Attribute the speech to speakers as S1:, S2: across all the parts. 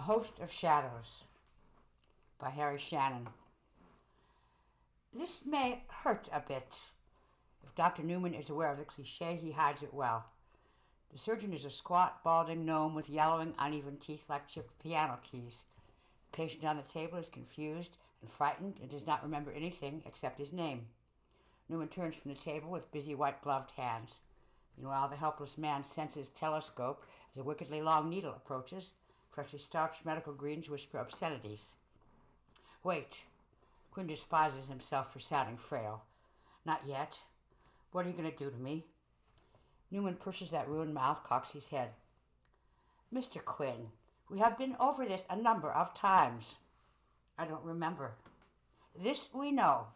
S1: Host of Shadows by Harry Shannon. This may hurt a bit. If Dr. Newman is aware of the cliché, he hides it well. The surgeon is a squat, balding gnome with yellowing, uneven teeth like chipped piano keys. The patient on the table is confused and frightened and does not remember anything except his name. Newman turns from the table with busy white-gloved hands. Meanwhile, the helpless man senses telescope as a wickedly long needle approaches. Freshly starched medical greens whisper obscenities. Wait. Quinn despises himself for sounding frail. Not yet. What are you going to do to me? Newman purses that ruined mouth, cocks his head. Mr. Quinn, we have been over this a number of times. I don't remember. This we know.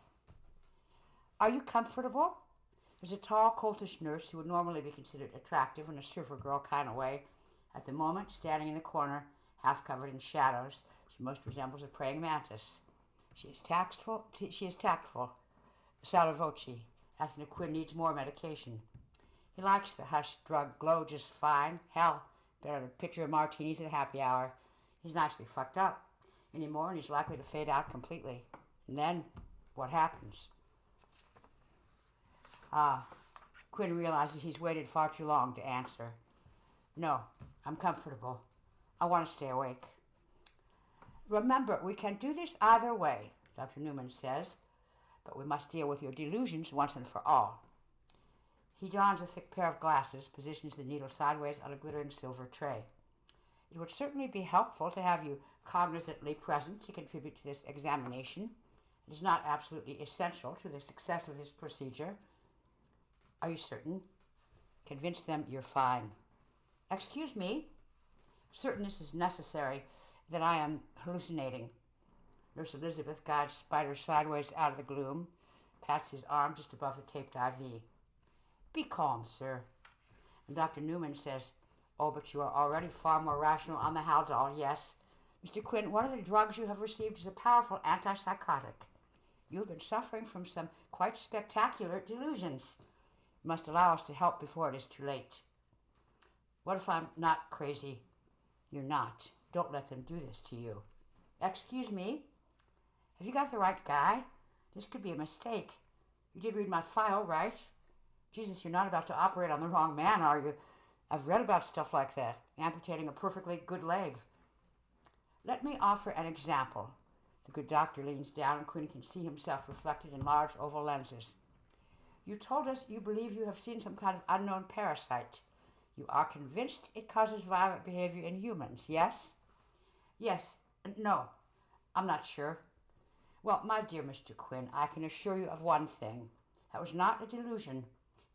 S1: Are you comfortable? There's a tall, coltish nurse who would normally be considered attractive in a surfer girl kind of way. At the moment, standing in the corner, half covered in shadows, she most resembles a praying mantis. She is tactful, sotto voce, asking if Quinn needs more medication. He likes the hushed drug glow just fine. Hell, better than a pitcher of martinis at happy hour. He's nicely fucked up anymore, and he's likely to fade out completely. And then, what happens? Quinn realizes he's waited far too long to answer. No, I'm comfortable. I want to stay awake. Remember, we can do this either way, Dr. Newman says, but we must deal with your delusions once and for all. He dons a thick pair of glasses, positions the needle sideways on a glittering silver tray. It would certainly be helpful to have you cognizantly present to contribute to this examination. It is not absolutely essential to the success of this procedure. Are you certain? Convince them you're fine. Excuse me? Certainty is necessary that I am hallucinating. Nurse Elizabeth guides Spider sideways out of the gloom, pats his arm just above the taped IV. Be calm, sir. And Dr. Newman says, oh, but you are already far more rational on the Haldol, yes. Mr. Quinn, one of the drugs you have received is a powerful antipsychotic. You have been suffering from some quite spectacular delusions. You must allow us to help before it is too late. What if I'm not crazy? You're not. Don't let them do this to you. Excuse me? Have you got the right guy? This could be a mistake. You did read my file, right? Jesus, you're not about to operate on the wrong man, are you? I've read about stuff like that, amputating a perfectly good leg. Let me offer an example. The good doctor leans down and Quinn can see himself reflected in large oval lenses. You told us you believe you have seen some kind of unknown parasite. You are convinced it causes violent behavior in humans, yes? Yes. No. I'm not sure. Well, my dear Mr. Quinn, I can assure you of one thing. That was not a delusion. In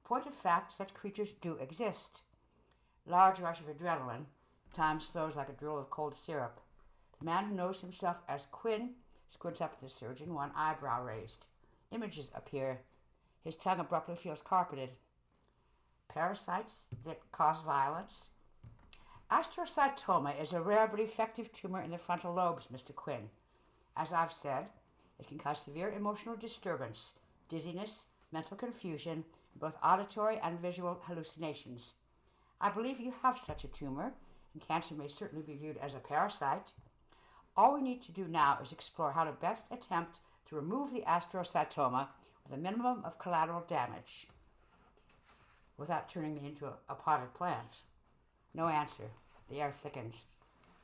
S1: point of fact, such creatures do exist. Large rush of adrenaline. Time slows like a drill of cold syrup. The man who knows himself as Quinn squints up at the surgeon, one eyebrow raised. Images appear. His tongue abruptly feels carpeted. Parasites that cause violence? Astrocytoma is a rare but effective tumor in the frontal lobes, Mr. Quinn. As I've said, it can cause severe emotional disturbance, dizziness, mental confusion, and both auditory and visual hallucinations. I believe you have such a tumor, and cancer may certainly be viewed as a parasite. All we need to do now is explore how to best attempt to remove the astrocytoma with a minimum of collateral damage, without turning me into a potted plant. No answer. The air thickens.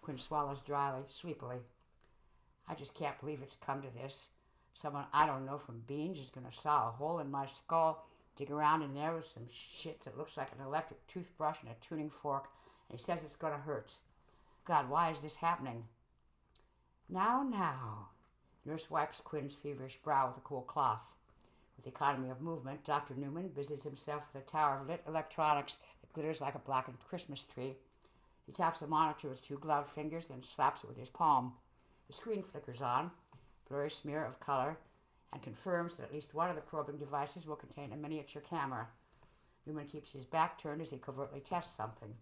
S1: Quinn swallows dryly, sleepily. I just can't believe it's come to this. Someone I don't know from beans is going to saw a hole in my skull, dig around in there with some shit that looks like an electric toothbrush and a tuning fork, and he says it's going to hurt. God, why is this happening? Now. Nurse wipes Quinn's feverish brow with a cool cloth. With economy of movement, Dr. Newman busies himself with a tower of lit electronics that glitters like a blackened Christmas tree. He taps the monitor with two gloved fingers, then slaps it with his palm. The screen flickers on, blurry smear of color, and confirms that at least one of the probing devices will contain a miniature camera. Newman keeps his back turned as he covertly tests something.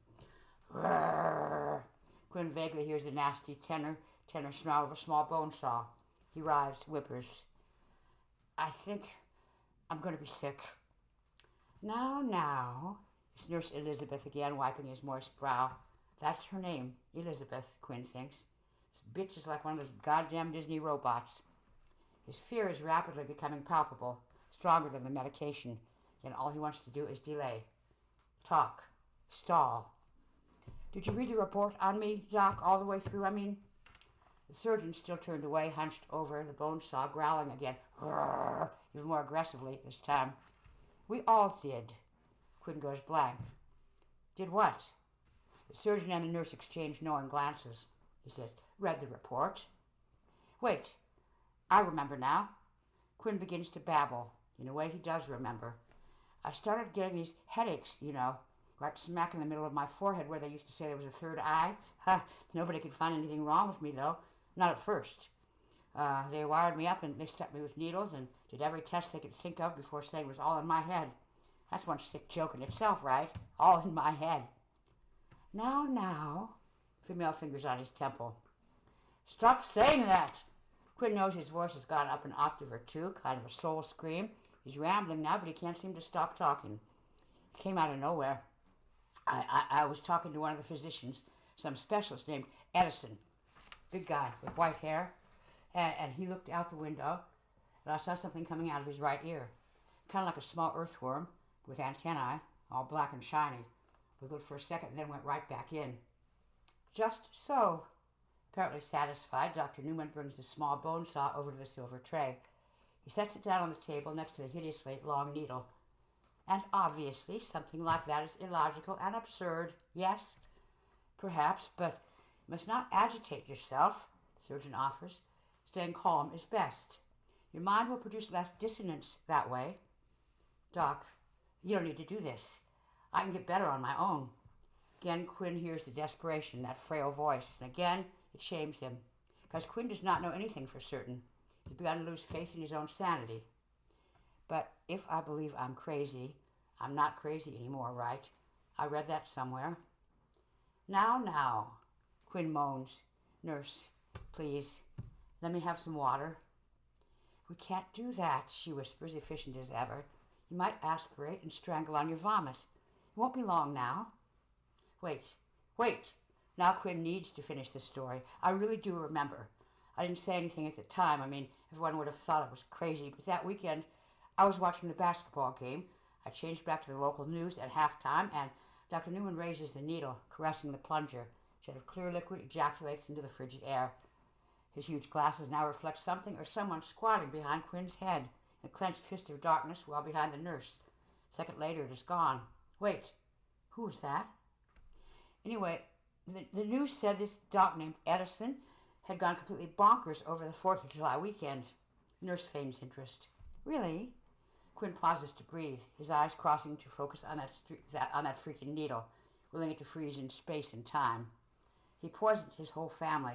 S1: Rrrr. Quinn vaguely hears the nasty tenor snarl of a small bone saw. He writhes, whimpers. I think I'm going to be sick. Now, it's Nurse Elizabeth again, wiping his moist brow. That's her name, Elizabeth, Quinn thinks. This bitch is like one of those goddamn Disney robots. His fear is rapidly becoming palpable, stronger than the medication, yet all he wants to do is delay. Talk. Stall. Did you read the report on me, Doc, all the way through, The surgeon still turned away, hunched over the bone saw, growling again, even more aggressively this time. We all did. Quinn goes blank. Did what? The surgeon and the nurse exchange knowing glances. He says, read the report. Wait, I remember now. Quinn begins to babble. In a way, he does remember. I started getting these headaches, right smack in the middle of my forehead where they used to say there was a third eye. Nobody could find anything wrong with me, though. Not at first. They wired me up and they stuck me with needles and did every test they could think of before saying it was all in my head. That's one sick joke in itself, right? All in my head. Now, female fingers on his temple. Stop saying that! Quinn knows his voice has gone up an octave or two, kind of a soul scream. He's rambling now, but he can't seem to stop talking. It came out of nowhere. I was talking to one of the physicians, some specialist named Edison. Big guy with white hair. And he looked out the window, and I saw something coming out of his right ear. Kind of like a small earthworm with antennae, all black and shiny. Wiggled for a second and then went right back in. Just so. Apparently satisfied, Dr. Newman brings the small bone saw over to the silver tray. He sets it down on the table next to the hideously long needle. And obviously something like that is illogical and absurd. Yes, perhaps, but you must not agitate yourself, the surgeon offers. Staying calm is best. Your mind will produce less dissonance that way. Doc, you don't need to do this. I can get better on my own. Again, Quinn hears the desperation in that frail voice, and again, it shames him, because Quinn does not know anything for certain. He's begun to lose faith in his own sanity. But if I believe I'm crazy, I'm not crazy anymore, right? I read that somewhere. Now, Quinn moans. Nurse, please, let me have some water. We can't do that, she whispers, efficient as ever. You might aspirate and strangle on your vomit. It won't be long now. Wait. Now Quinn needs to finish the story. I really do remember. I didn't say anything at the time. Everyone would have thought it was crazy. But that weekend, I was watching the basketball game. I changed back to the local news at halftime, and Dr. Newman raises the needle, caressing the plunger. A jet of clear liquid ejaculates into the frigid air. His huge glasses now reflect something or someone squatting behind Quinn's head, in a clenched fist of darkness well behind the nurse. A second later, it is gone. Wait, who was that? Anyway, the news said this doc named Edison had gone completely bonkers over the 4th of July weekend. Nurse feigns interest. Really? Quinn pauses to breathe, his eyes crossing to focus on that freaking needle, willing it to freeze in space and time. He poisoned his whole family.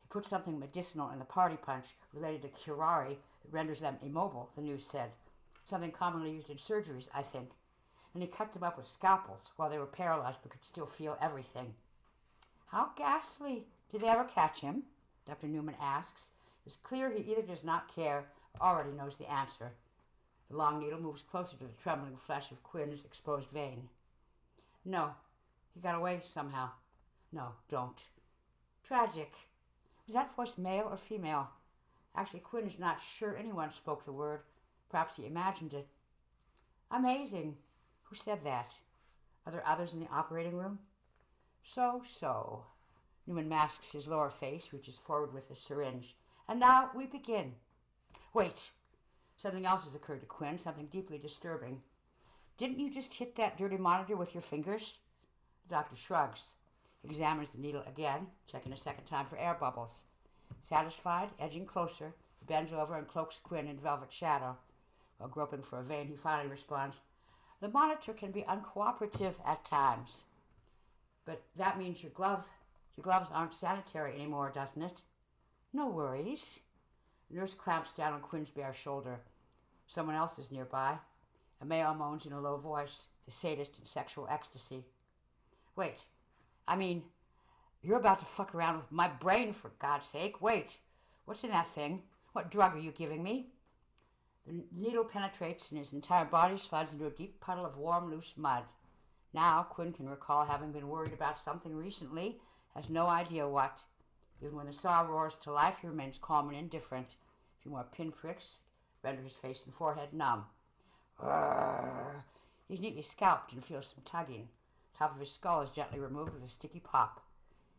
S1: He put something medicinal in the party punch related to curare that renders them immobile, the news said. Something commonly used in surgeries, I think. And he cut them up with scalpels while they were paralyzed but could still feel everything. How ghastly. Did they ever catch him? Dr. Newman asks. It's clear he either does not care or already knows the answer. The long needle moves closer to the trembling flesh of Quinn's exposed vein. No, he got away somehow. No, don't. Tragic. Was that voice male or female? Actually, Quinn is not sure anyone spoke the word. Perhaps he imagined it. Amazing. Who said that? Are there others in the operating room? So. Newman masks his lower face, reaches forward with a syringe. And now we begin. Wait. Something else has occurred to Quinn, something deeply disturbing. Didn't you just hit that dirty monitor with your fingers? The doctor shrugs, examines the needle again, checking a second time for air bubbles. Satisfied, edging closer, he bends over and cloaks Quinn in velvet shadow. While groping for a vein, he finally responds, The monitor can be uncooperative at times. But that means your gloves aren't sanitary anymore, doesn't it? No worries. The nurse clamps down on Quinn's bare shoulder. Someone else is nearby. A male moans in a low voice, the sadist in sexual ecstasy. Wait, you're about to fuck around with my brain, for God's sake. Wait, what's in that thing? What drug are you giving me? The needle penetrates and his entire body slides into a deep puddle of warm, loose mud. Now Quinn can recall having been worried about something recently, has no idea what. Even when the saw roars to life, he remains calm and indifferent. A few more pinpricks render his face and forehead numb. Urgh. He's neatly scalped and feels some tugging. The top of his skull is gently removed with a sticky pop.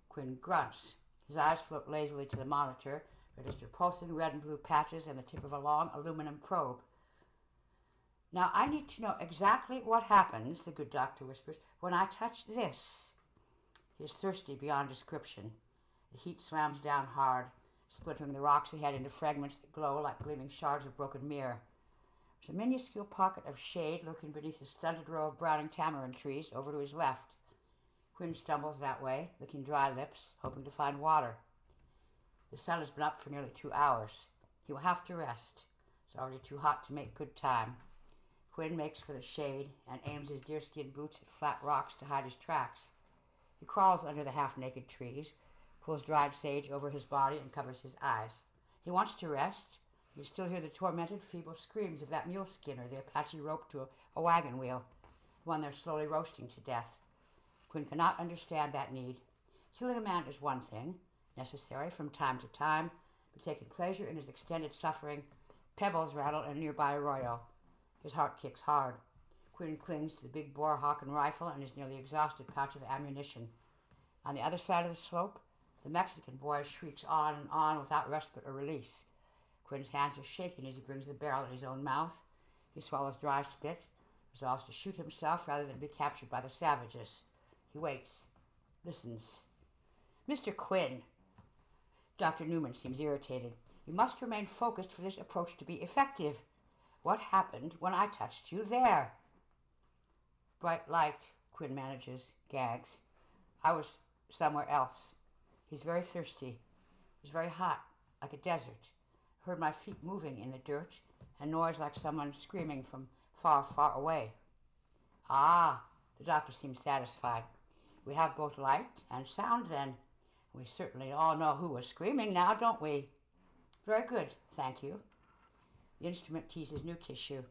S1: Quinn grunts. His eyes float lazily to the monitor, register pulsing red and blue patches and the tip of a long aluminum probe. Now I need to know exactly what happens, the good doctor whispers, when I touch this. He is thirsty beyond description. The heat slams down hard, splintering the rocks ahead into fragments that glow like gleaming shards of broken mirror. There's a minuscule pocket of shade lurking beneath a stunted row of browning tamarind trees over to his left. Quinn stumbles that way, licking dry lips, hoping to find water. The sun has been up for nearly 2 hours. He will have to rest. It's already too hot to make good time. Quinn makes for the shade and aims his deerskin boots at flat rocks to hide his tracks. He crawls under the half-naked trees, pulls dried sage over his body and covers his eyes. He wants to rest. You still hear the tormented, feeble screams of that mule skinner the Apache roped to a wagon wheel, the one they're slowly roasting to death. Quinn cannot understand that need. Killing a man is one thing, necessary from time to time, but taking pleasure in his extended suffering. Pebbles rattle in a nearby arroyo. His heart kicks hard. Quinn clings to the big bore Hawken rifle and his nearly exhausted pouch of ammunition. On the other side of the slope, the Mexican boy shrieks on and on without respite or release. Quinn's hands are shaking as he brings the barrel in his own mouth. He swallows dry spit, resolves to shoot himself rather than be captured by the savages. He waits, listens. Mr. Quinn. Dr. Newman seems irritated. You must remain focused for this approach to be effective. What happened when I touched you there? Bright light, Quinn manages, gags. I was somewhere else. He's very thirsty. It was very hot, like a desert. I heard my feet moving in the dirt, and noise like someone screaming from far, far away. Ah, the doctor seems satisfied. We have both light and sound then. We certainly all know who was screaming now, don't we? Very good, thank you. The instrument teases new tissue.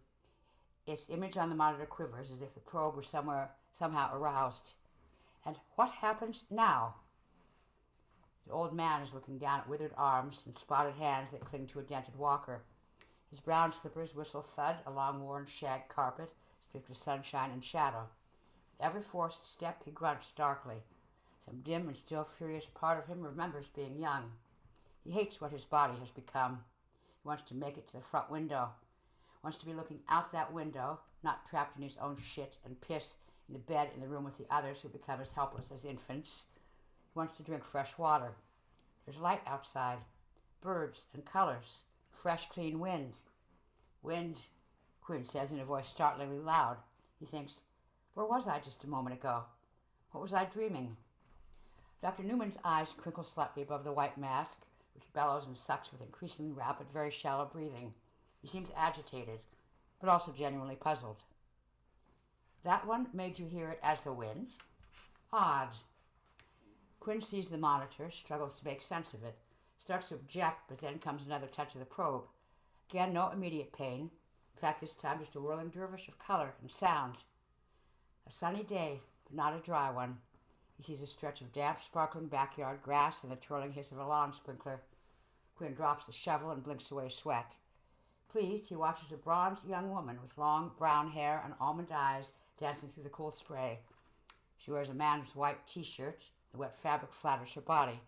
S1: Its image on the monitor quivers as if the probe were somehow aroused. And what happens now? The old man is looking down at withered arms and spotted hands that cling to a dented walker. His brown slippers whistle thud along worn shag carpet, stripped of sunshine and shadow. With every forced step he grunts darkly. Some dim and still furious part of him remembers being young. He hates what his body has become. He wants to make it to the front window. Wants to be looking out that window, not trapped in his own shit and piss in the bed in the room with the others who become as helpless as infants. He wants to drink fresh water. There's light outside, birds and colors, fresh, clean wind. Wind, Quinn says in a voice startlingly loud. He thinks, where was I just a moment ago? What was I dreaming? Dr. Newman's eyes crinkle slightly above the white mask, which bellows and sucks with increasingly rapid, very shallow breathing. He seems agitated, but also genuinely puzzled. That one made you hear it as the wind? Odd. Quinn sees the monitor, struggles to make sense of it, starts to object, but then comes another touch of the probe. Again, no immediate pain. In fact, this time just a whirling dervish of color and sound. A sunny day, but not a dry one. He sees a stretch of damp, sparkling backyard grass and the twirling hiss of a lawn sprinkler. Quinn drops the shovel and blinks away sweat. Pleased, he watches a bronzed young woman with long brown hair and almond eyes dancing through the cool spray. She wears a man's white t-shirt. The wet fabric flatters her body.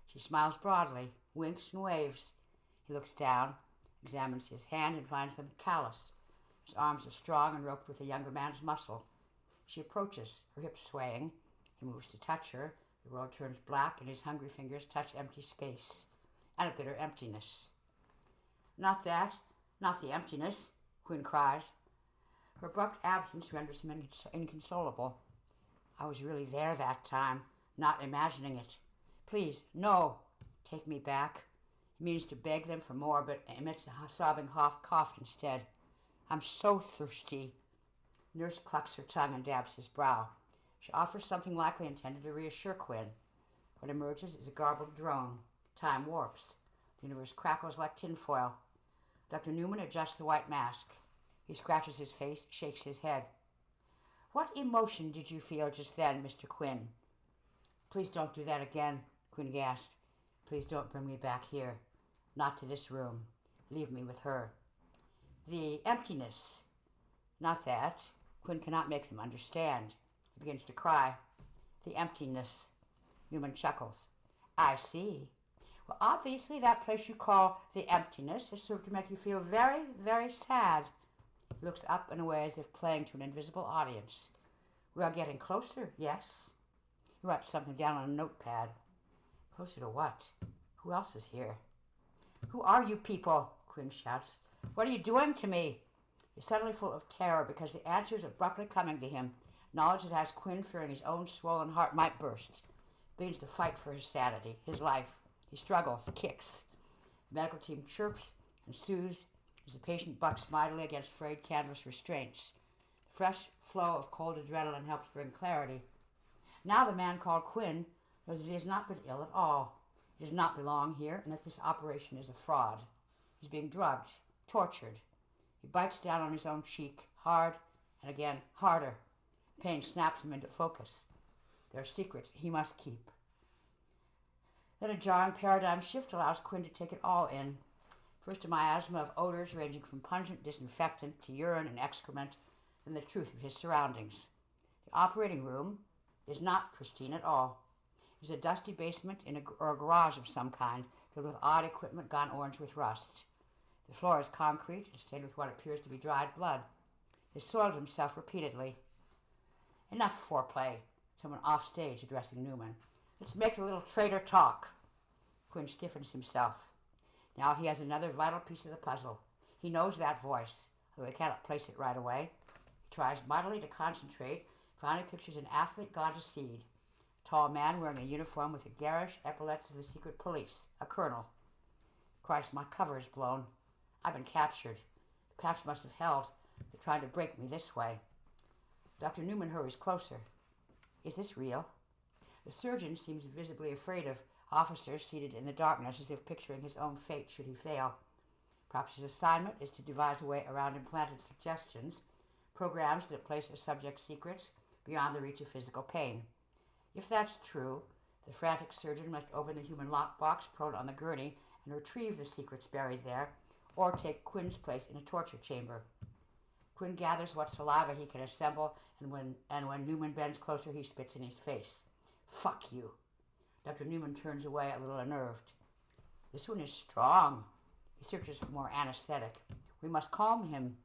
S1: She smiles broadly, winks and waves. He looks down, examines his hand and finds them calloused. His arms are strong and roped with a younger man's muscle. She approaches, her hips swaying. He moves to touch her. The world turns black and his hungry fingers touch empty space and a bitter emptiness. Not that, not the emptiness, Quinn cries. Her abrupt absence renders him inconsolable. I was really there that time. Not imagining it. Please, no, take me back. He means to beg them for more, but emits a sobbing cough instead. I'm so thirsty. Nurse clucks her tongue and dabs his brow. She offers something likely intended to reassure Quinn. What emerges is a garbled drone. Time warps. The universe crackles like tinfoil. Dr. Newman adjusts the white mask. He scratches his face, shakes his head. What emotion did you feel just then, Mr. Quinn? Please don't do that again, Quinn gasped. Please don't bring me back here. Not to this room. Leave me with her. The emptiness. Not that. Quinn cannot make them understand. He begins to cry. The emptiness. Newman chuckles. I see. Well, obviously that place you call the emptiness has served to make you feel very, very sad. He looks up and away as if playing to an invisible audience. We are getting closer, yes? He writes something down on a notepad. Closer to what? Who else is here? Who are you people? Quinn shouts. What are you doing to me? He's suddenly full of terror because the answer is abruptly coming to him. Knowledge that has Quinn fearing his own swollen heart might burst. He begins to fight for his sanity, his life. He struggles, kicks. The medical team chirps and soothes as the patient bucks mightily against frayed canvas restraints. The fresh flow of cold adrenaline helps bring clarity. Now the man called Quinn knows that he has not been ill at all. He does not belong here, and that this operation is a fraud. He's being drugged, tortured. He bites down on his own cheek, hard and again harder. Pain snaps him into focus. There are secrets he must keep. Then a jarring paradigm shift allows Quinn to take it all in. First a miasma of odors ranging from pungent disinfectant to urine and excrement, then the truth of his surroundings. The operating room is not pristine at all. It is a dusty basement or a garage of some kind, filled with odd equipment gone orange with rust. The floor is concrete and stained with what appears to be dried blood. He soiled himself repeatedly. Enough foreplay, someone off stage addressing Newman. Let's make the little traitor talk. Quinn stiffens himself. Now he has another vital piece of the puzzle. He knows that voice, although he cannot place it right away. He tries mightily to concentrate, finally pictures an athlete gone to seed. A tall man wearing a uniform with the garish epaulets of the secret police, a colonel. Christ, my cover is blown. I've been captured. The patch must have held. They're trying to break me this way. Dr. Newman hurries closer. Is this real? The surgeon seems visibly afraid of officers seated in the darkness, as if picturing his own fate should he fail. Perhaps his assignment is to devise a way around implanted suggestions, programs that place a subject's secrets beyond the reach of physical pain. If that's true, the frantic surgeon must open the human lockbox prone on the gurney and retrieve the secrets buried there, or take Quinn's place in a torture chamber. Quinn gathers what saliva he can assemble, and when Newman bends closer, he spits in his face. Fuck you. Dr. Newman turns away a little unnerved. This one is strong. He searches for more anesthetic. We must calm him.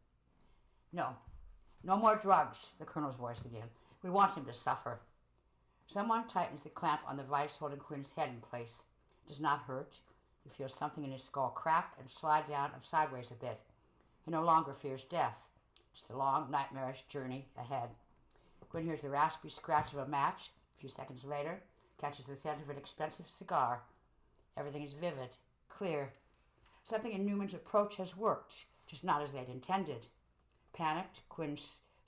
S1: No more drugs, the colonel's voice again. We want him to suffer. Someone tightens the clamp on the vice holding Quinn's head in place. It does not hurt. He feels something in his skull crack and slide down and sideways a bit. He no longer fears death. It's the long, nightmarish journey ahead. Quinn hears the raspy scratch of a match. A few seconds later, catches the scent of an expensive cigar. Everything is vivid, clear. Something in Newman's approach has worked, just not as they'd intended. Panicked, Quinn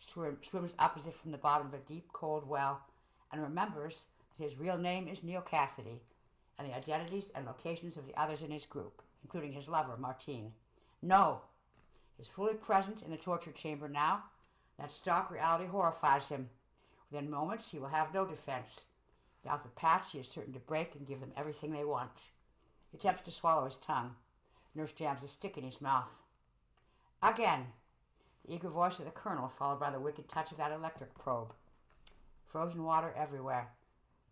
S1: swims up as if from the bottom of a deep, cold well, and remembers that his real name is Neil Cassidy, and the identities and locations of the others in his group, including his lover, Martine. No! He's fully present in the torture chamber now. That stark reality horrifies him. Within moments, he will have no defense. Without the patch, he is certain to break and give them everything they want. He attempts to swallow his tongue. Nurse jams a stick in his mouth. Again! The eager voice of the colonel, followed by the wicked touch of that electric probe. Frozen water everywhere.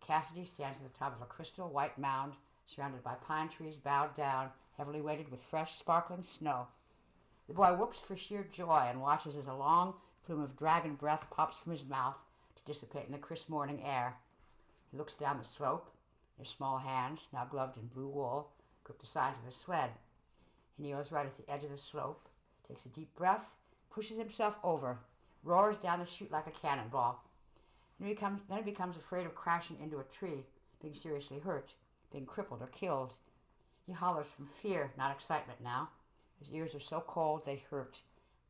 S1: Cassidy stands at the top of a crystal white mound, surrounded by pine trees bowed down, heavily weighted with fresh, sparkling snow. The boy whoops for sheer joy and watches as a long plume of dragon breath pops from his mouth to dissipate in the crisp morning air. He looks down the slope. His small hands, now gloved in blue wool, grip the sides of the sled. He kneels right at the edge of the slope, takes a deep breath, pushes himself over, roars down the chute like a cannonball. Then he becomes afraid of crashing into a tree, being seriously hurt, being crippled or killed. He hollers from fear, not excitement now. His ears are so cold they hurt.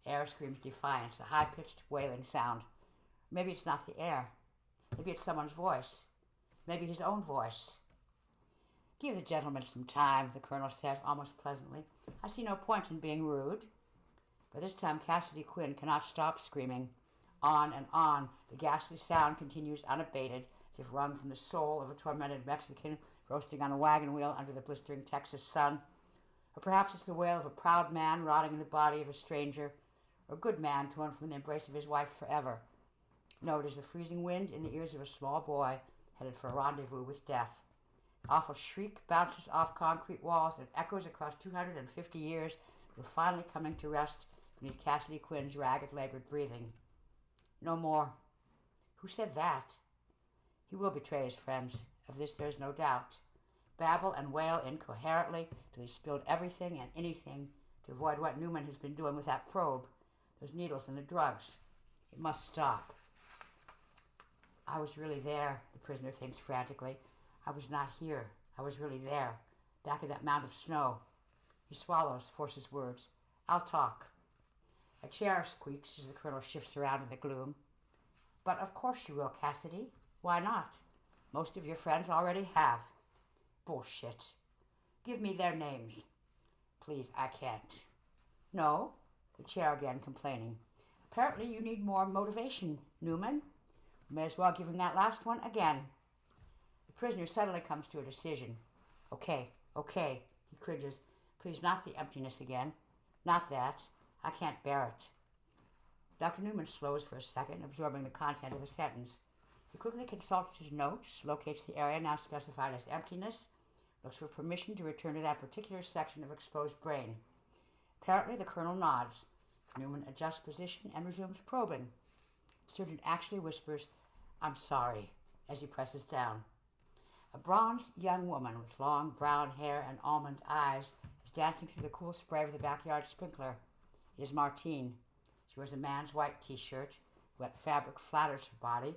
S1: The air screams defiance, a high-pitched wailing sound. Maybe it's not the air. Maybe it's someone's voice. Maybe his own voice. Give the gentleman some time, the colonel says, almost pleasantly. I see no point in being rude. By this time, Cassidy Quinn cannot stop screaming. On and on, the ghastly sound continues unabated, as if wrung from the soul of a tormented Mexican roasting on a wagon wheel under the blistering Texas sun. Or perhaps it's the wail of a proud man rotting in the body of a stranger, or a good man torn from the embrace of his wife forever. No, it is the freezing wind in the ears of a small boy headed for a rendezvous with death. The awful shriek bounces off concrete walls and echoes across 250 years. We're finally coming to rest beneath Cassidy Quinn's ragged, labored breathing. No more. Who said that? He will betray his friends. Of this there is no doubt. Babble and wail incoherently till he spilled everything and anything to avoid what Newman has been doing with that probe, those needles and the drugs. It must stop. I was really there, the prisoner thinks frantically. I was not here. I was really there, back in that mound of snow. He swallows, forces words. I'll talk. A chair squeaks as the colonel shifts around in the gloom. But of course you will, Cassidy. Why not? Most of your friends already have. Bullshit. Give me their names. Please, I can't. No? The chair again complaining. Apparently you need more motivation, Newman. We may as well give him that last one again. The prisoner suddenly comes to a decision. Okay, he cringes. Please, not the emptiness again. Not that. I can't bear it. Dr. Newman slows for a second, absorbing the content of a sentence. He quickly consults his notes, locates the area now specified as emptiness, looks for permission to return to that particular section of exposed brain. Apparently the colonel nods. Newman adjusts position and resumes probing. The surgeon actually whispers, I'm sorry, as he presses down. A bronzed young woman with long brown hair and almond eyes is dancing through the cool spray of the backyard sprinkler. It is Martine. She wears a man's white t-shirt. Wet fabric flatters her body,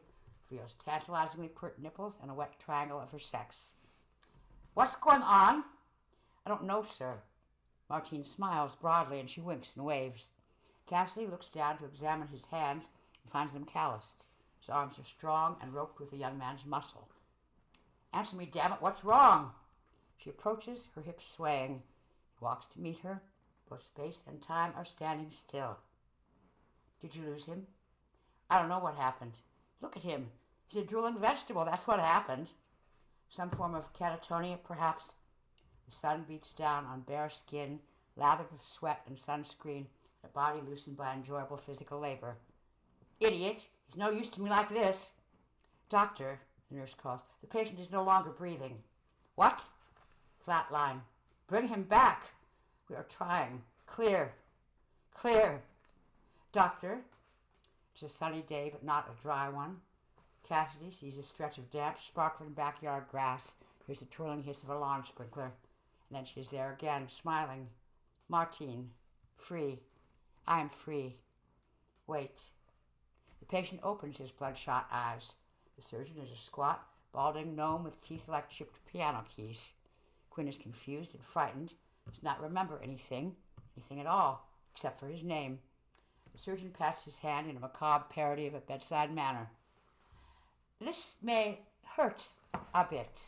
S1: reveals tantalizingly pert nipples and a wet triangle of her sex. What's going on? I don't know, sir. Martine smiles broadly and she winks and waves. Cassidy looks down to examine his hands and finds them calloused. His arms are strong and roped with the young man's muscle. Answer me, damn it, what's wrong? She approaches, her hips swaying. He walks to meet her. Both space and time are standing still. Did you lose him? I don't know what happened. Look at him. He's a drooling vegetable, that's what happened. Some form of catatonia, perhaps. The sun beats down on bare skin, lathered with sweat and sunscreen, a body loosened by enjoyable physical labor. Idiot! He's no use to me like this. Doctor, the nurse calls, the patient is no longer breathing. What? Flat line. Bring him back. We are trying. Clear. Doctor. It's a sunny day, but not a dry one. Cassidy sees a stretch of damp, sparkling backyard grass. Here's the twirling hiss of a lawn sprinkler. And then she is there again, smiling. Martine. Free. I am free. Wait. The patient opens his bloodshot eyes. The surgeon is a squat, balding gnome with teeth like chipped piano keys. Quinn is confused and frightened, does not remember anything at all, except for his name. The surgeon pats his hand in a macabre parody of a bedside manner. This may hurt a bit.